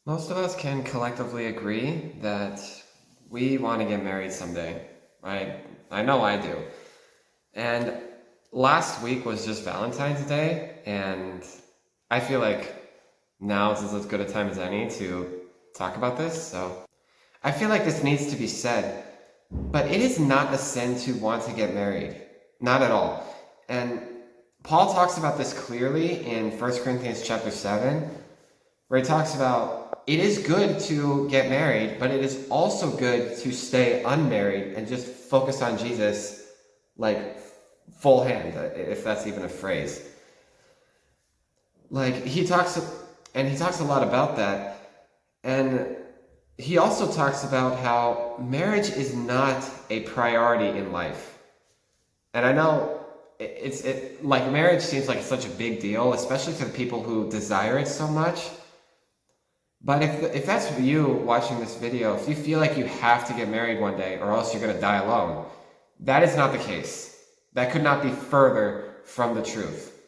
Most of us can collectively agree that we want to get married someday. I know I do. And last week was just Valentine's Day, and I feel like now is as good a time as any to talk about this. So I feel like this needs to be said, but it is not a sin to want to get married. Not at all. And Paul talks about this clearly in 1 Corinthians chapter 7, where he talks about it is good to get married, but it is also good to stay unmarried and just focus on Jesus, like full hand, if that's even a phrase. Like he talks a lot about that. And he also talks about how marriage is not a priority in life. And I know like marriage seems like such a big deal, especially to the people who desire it so much. But if that's you watching this video, if you feel like you have to get married one day or else you're going to die alone, that is not the case. That could not be further from the truth.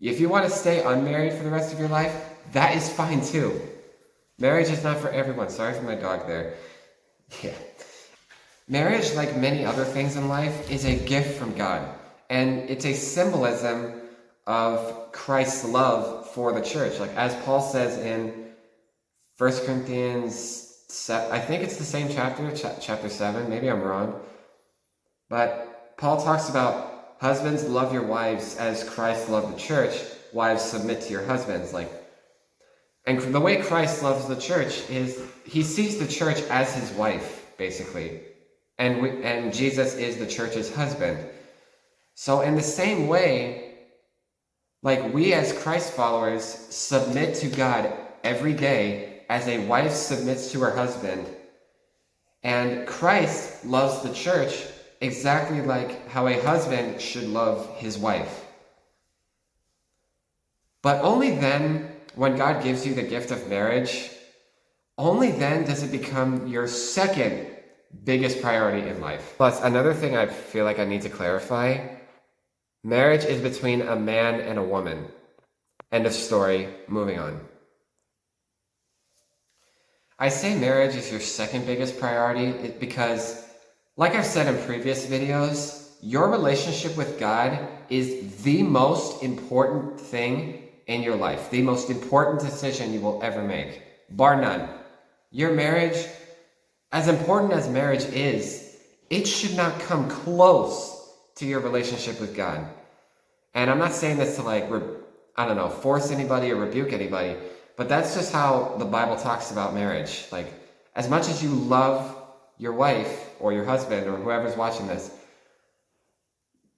If you want to stay unmarried for the rest of your life, that is fine too. Marriage is not for everyone. Sorry for my dog there. Yeah. Marriage, like many other things in life, is a gift from God. And it's a symbolism of Christ's love for the church. Like as Paul says in 1 Corinthians, I think it's the same chapter, chapter 7, maybe I'm wrong. But Paul talks about husbands, love your wives as Christ loved the church. Wives, submit to your husbands. And the way Christ loves the church is he sees the church as his wife, basically. And Jesus is the church's husband. So in the same way, like we as Christ followers submit to God every day as a wife submits to her husband. And Christ loves the church exactly like how a husband should love his wife. But only then, when God gives you the gift of marriage, only then does it become your second biggest priority in life. Plus, another thing I feel like I need to clarify, marriage is between a man and a woman. End of story, moving on. I say marriage is your second biggest priority because, like I've said in previous videos, your relationship with God is the most important thing in your life, the most important decision you will ever make, bar none. Your marriage, as important as marriage is, it should not come close to your relationship with God. And I'm not saying this to force anybody or rebuke anybody, but that's just how the Bible talks about marriage. Like, as much as you love your wife or your husband or whoever's watching this,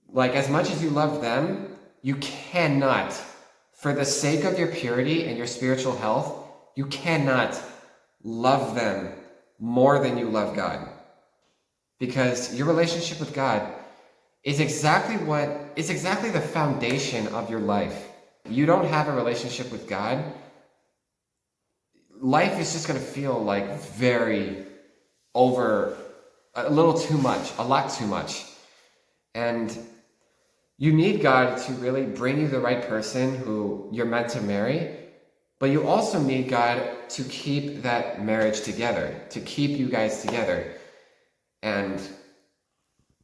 like as much as you love them, you cannot, for the sake of your purity and your spiritual health, you cannot love them more than you love God. Because your relationship with God is exactly the foundation of your life. You don't have a relationship with God, life is just going to feel like a little too much, a lot too much. And you need God to really bring you the right person who you're meant to marry, but you also need God to keep that marriage together, to keep you guys together. And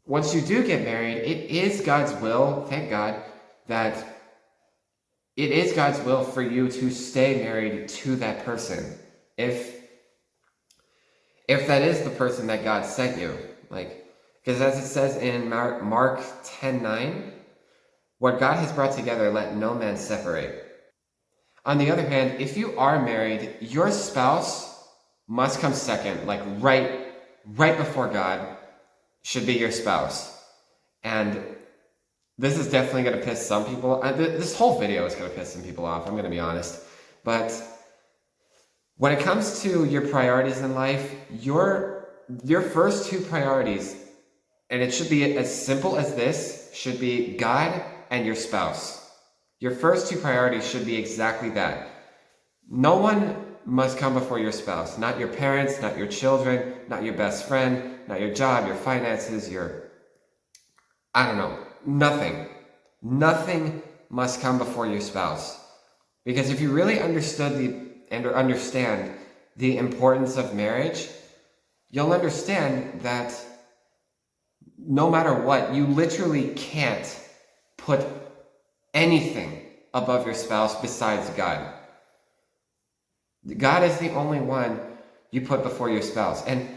once you do get married, it is God's will, thank God, that it is God's will for you to stay married to that person. If that is the person that God sent you. Because as it says in Mark 10:9, what God has brought together, let no man separate. On the other hand, if you are married, your spouse must come second, like right before God should be your spouse. And this is definitely going to piss some people. This whole video is going to piss some people off, I'm going to be honest. But when it comes to your priorities in life, your first two priorities, and it should be as simple as this, should be God and your spouse. Your first two priorities should be exactly that. No one must come before your spouse. Not your parents, not your children, not your best friend, not your job, your finances, nothing. Nothing must come before your spouse. Because if you really understood and understand the importance of marriage, you'll understand that no matter what, you literally can't put anything above your spouse besides God. God is the only one you put before your spouse. And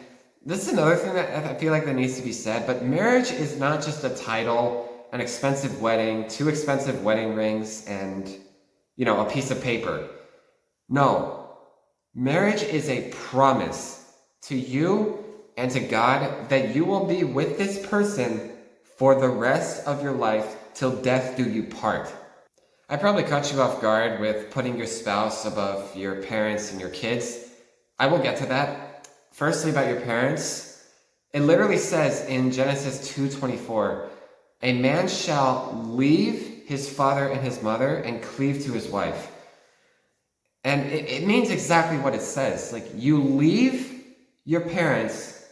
this is another thing that I feel like that needs to be said, but marriage is not just a title, an expensive wedding, 2 expensive wedding rings, and, a piece of paper. No, marriage is a promise to you and to God that you will be with this person for the rest of your life till death do you part. I probably caught you off guard with putting your spouse above your parents and your kids. I will get to that. Firstly, about your parents, it literally says in Genesis 2:24, a man shall leave his father and his mother and cleave to his wife. And it means exactly what it says. Like, you leave your parents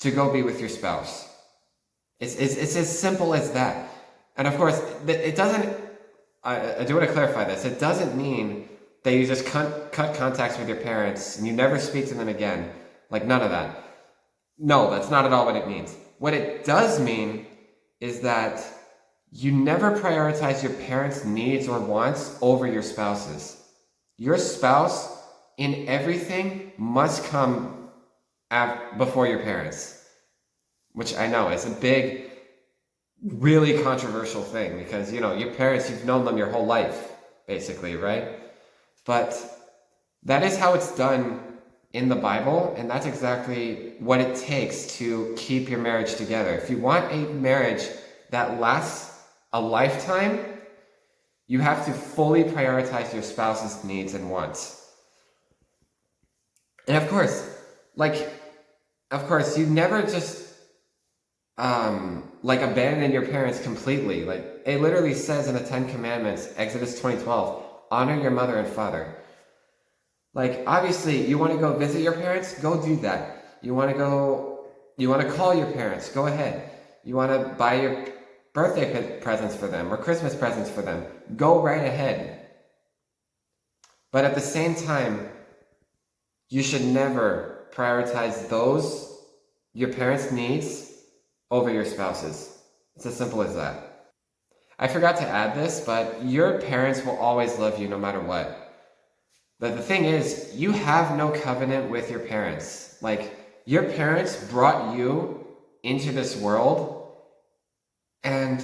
to go be with your spouse. It's as simple as that. And of course, it doesn't, I do want to clarify this. It doesn't mean that you just cut contacts with your parents and you never speak to them again. Like, none of that. No, that's not at all what it means. What it does mean is that you never prioritize your parents' needs or wants over your spouse's. Your spouse in everything must come before your parents, which I know is a big, really controversial thing because, your parents, you've known them your whole life, basically, right? But that is how it's done in the Bible, and that's exactly what it takes to keep your marriage together. If you want a marriage that lasts a lifetime, you have to fully prioritize your spouse's needs and wants. And of course, you never just abandon your parents completely. Like, it literally says in the 10 Commandments, Exodus 20:12, honor your mother and father. Like, obviously, you want to go visit your parents? Go do that. You want to call your parents? Go ahead. You want to buy your birthday presents for them or Christmas presents for them? Go right ahead. But at the same time, you should never prioritize your parents' needs over your spouse's. It's as simple as that. I forgot to add this, but your parents will always love you no matter what. But the thing is, you have no covenant with your parents. Like, your parents brought you into this world and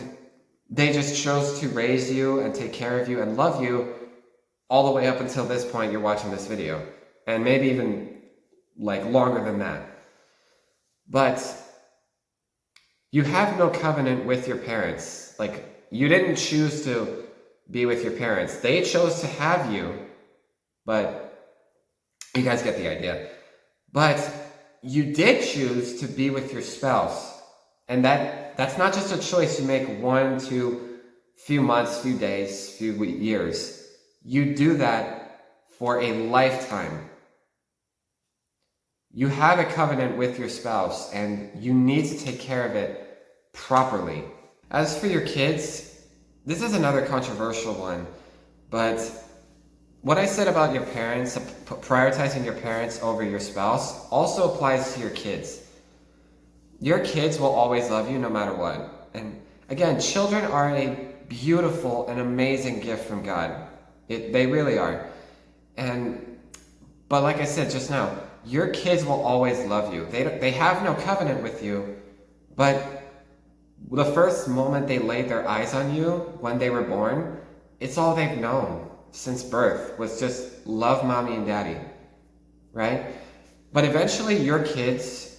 they just chose to raise you and take care of you and love you all the way up until this point you're watching this video. And maybe even longer than that. But you have no covenant with your parents. Like, you didn't choose to be with your parents. They chose to have you. But you guys get the idea. But you did choose to be with your spouse. And that's not just a choice you make 1 to few months, few days, few years. You do that for a lifetime. You have a covenant with your spouse, and you need to take care of it properly. As for your kids, this is another controversial one, but what I said about your parents, prioritizing your parents over your spouse, also applies to your kids. Your kids will always love you no matter what. And again, children are a beautiful and amazing gift from God. They really are. But like I said just now, your kids will always love you. They have no covenant with you, but the first moment they laid their eyes on you when they were born, it's all they've known since birth was just love mommy and daddy, right? But eventually your kids,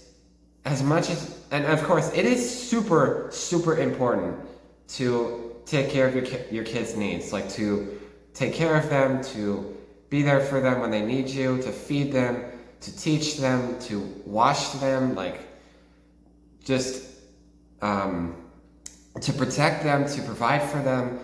as much as, and of course it is super, super important to take care of your kids' needs, like to take care of them, to be there for them when they need you, to feed them, to teach them, to wash them, just to protect them, to provide for them.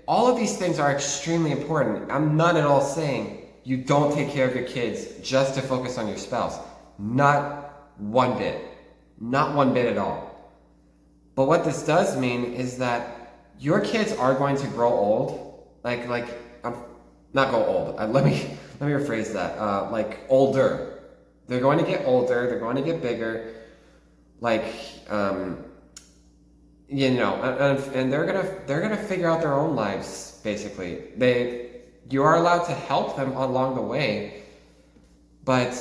All of these things are extremely important. I'm not at all saying you don't take care of your kids just to focus on your spouse. Not one bit. Not one bit at all. But what this does mean is that your kids are going to grow old. not go old. Let me rephrase that. Like older. They're going to get older. They're going to get bigger. Like, and they're gonna figure out their own lives. Basically, you are allowed to help them along the way, but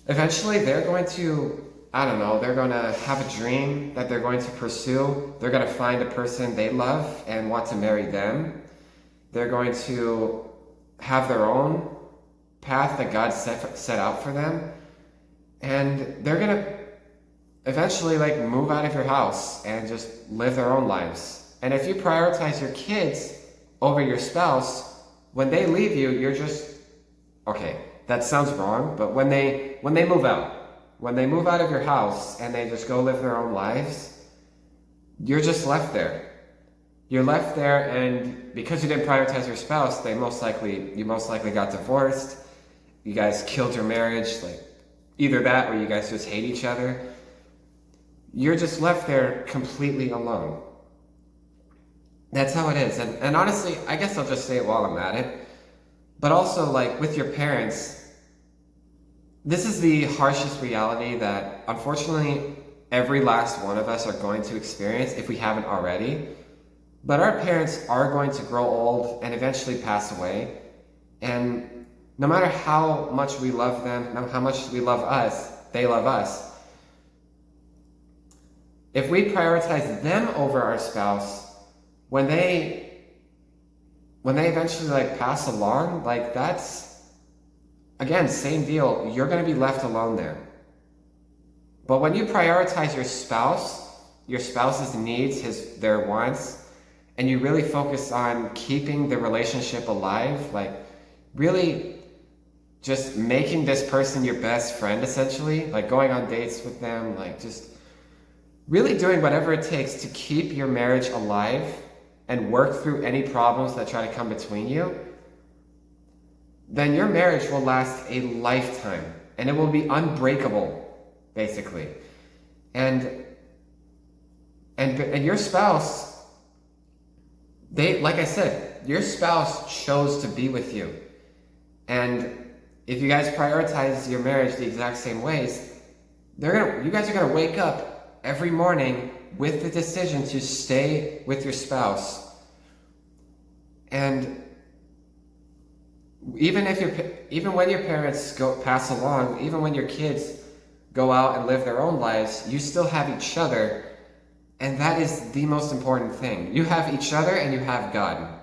eventually they're going to, I don't know, they're going to have a dream that they're going to pursue. They're going to find a person they love and want to marry them. They're going to have their own path that God set out for them. And they're going to eventually like move out of your house and just live their own lives. And if you prioritize your kids over your spouse, when they leave you, you're just, okay, that sounds wrong, but when they move out of your house and they just go live their own lives, you're just left there. You're left there, and because you didn't prioritize your spouse, you most likely got divorced. You guys killed your marriage, like either that or you guys just hate each other. You're just left there completely alone. That's how it is. And honestly, I guess I'll just say it while I'm at it. But also, like, with your parents, this is the harshest reality that, unfortunately, every last one of us are going to experience if we haven't already. But our parents are going to grow old and eventually pass away. And no matter how much we love them, no matter how much we love us, they love us. If we prioritize them over our spouse, when they eventually like pass along, like that's, again, same deal. You're going to be left alone there. But when you prioritize your spouse's needs, their wants, and you really focus on keeping the relationship alive, like really just making this person your best friend, essentially, like going on dates with them, like just really doing whatever it takes to keep your marriage alive and work through any problems that try to come between you, then your marriage will last a lifetime and it will be unbreakable, basically. And your spouse, like I said, your spouse chose to be with you. And if you guys prioritize your marriage the exact same ways, you guys are gonna wake up every morning with the decision to stay with your spouse. And even when your parents pass along, even when your kids go out and live their own lives, you still have each other, and that is the most important thing. You have each other and you have God.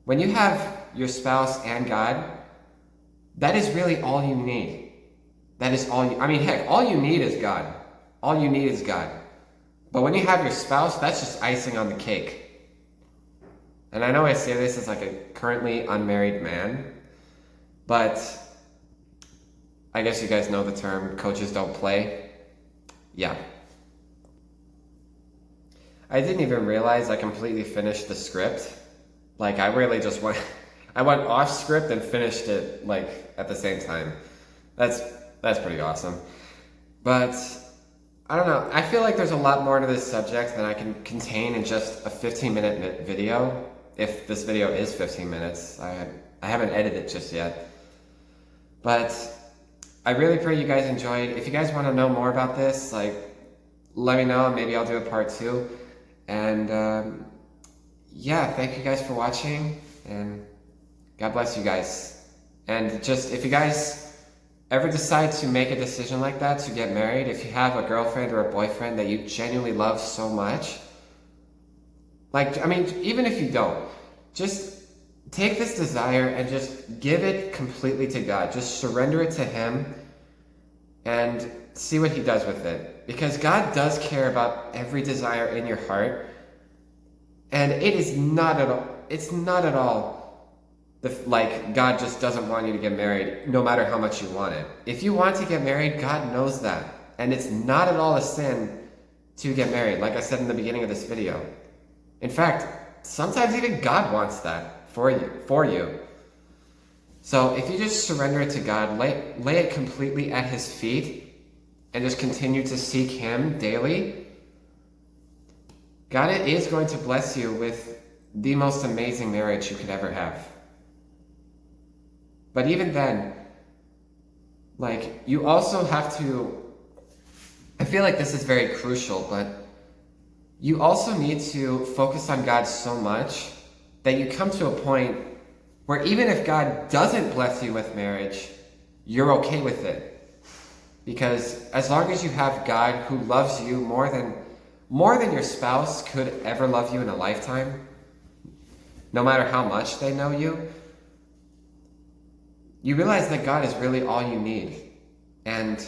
When you have your spouse and God, that is really all you need. That is all all you need is God. All you need is God. But when you have your spouse, that's just icing on the cake. And I know I say this as like a currently unmarried man, but I guess you guys know the term, coaches don't play. Yeah. I didn't even realize I completely finished the script. Like I really just went off script and finished it like at the same time. That's pretty awesome. But I don't know, I feel like there's a lot more to this subject than I can contain in just a 15-minute video. If this video is 15 minutes, I haven't edited it just yet. But I really pray you guys enjoyed. If you guys want to know more about this, like, let me know and maybe I'll do a part 2. And yeah, thank you guys for watching, and God bless you guys. And just, if you guys ever decide to make a decision like that, to get married, if you have a girlfriend or a boyfriend that you genuinely love so much, even if you don't, just take this desire and just give it completely to God. Just surrender it to Him and see what He does with it. Because God does care about every desire in your heart. And it's not at all like God just doesn't want you to get married no matter how much you want it. If you want to get married, God knows that. And it's not at all a sin to get married, like I said in the beginning of this video. In fact, sometimes even God wants that for you. So if you just surrender it to God, lay it completely at His feet, and just continue to seek Him daily, God is going to bless you with the most amazing marriage you could ever have. But even then, like, you also have to, I feel like this is very crucial, but you also need to focus on God so much that you come to a point where even if God doesn't bless you with marriage, you're okay with it. Because as long as you have God who loves you more than your spouse could ever love you in a lifetime, no matter how much they know you, you realize that God is really all you need. And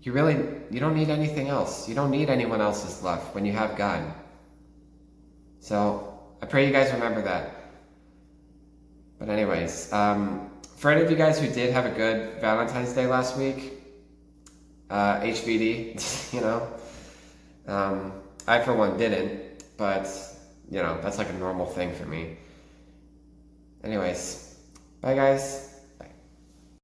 you don't need anything else. You don't need anyone else's love when you have God. So I pray you guys remember that. But anyways, for any of you guys who did have a good Valentine's Day last week, HBD, you know, I for one didn't, but you know, that's like a normal thing for me. Anyways, bye guys.